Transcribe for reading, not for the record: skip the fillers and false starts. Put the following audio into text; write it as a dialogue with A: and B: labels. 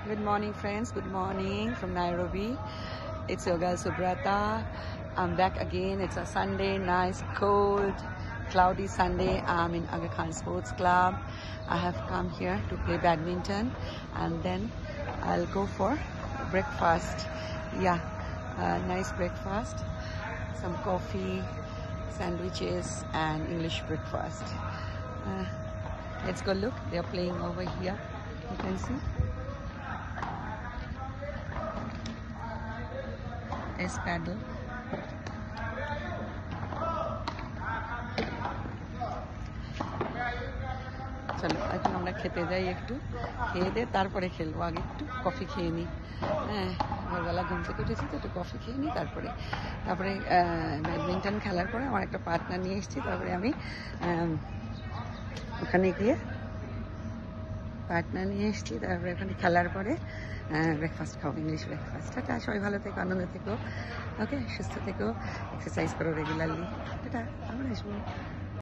A: Good morning, friends. Good morning from Nairobi. It's your girl Subrata. I'm back again. It's a Sunday, nice, cold, cloudy Sunday. I'm in Aga Khan Sports Club. I have come here to play badminton and then I'll go for breakfast. Yeah, nice breakfast. Some coffee, sandwiches, and English breakfast. Let's go look. They're playing over here. You can see. Is paddle. চলো এখন আমরা খেতে যাই, একটু খেয়ে দিয়ে তারপরে খেলবো। আগে একটু কফি খেয়ে নিই। হ্যাঁ, ভোরবেলা ঘুম থেকে উঠেছি তো একটু কফি খেয়ে নিই, তারপরে ব্যাডমিন্টন খেলার পরে আমার একটা পার্টনার নিয়ে এসেছি। তারপরে আমি ওখানে গিয়ে পার্টনার নিয়ে এসেছি। তারপরে ওখানে খেলার পরে ব্রেকফাস্ট খাও, ইংলিশ ব্রেকফাস্ট। টাটা, সবাই ভালো থেকো, আনন্দ থেকো, ওকে, সুস্থ থেকো, এক্সারসাইজ করো রেগুলারলি। টাটা, আবার আসবো।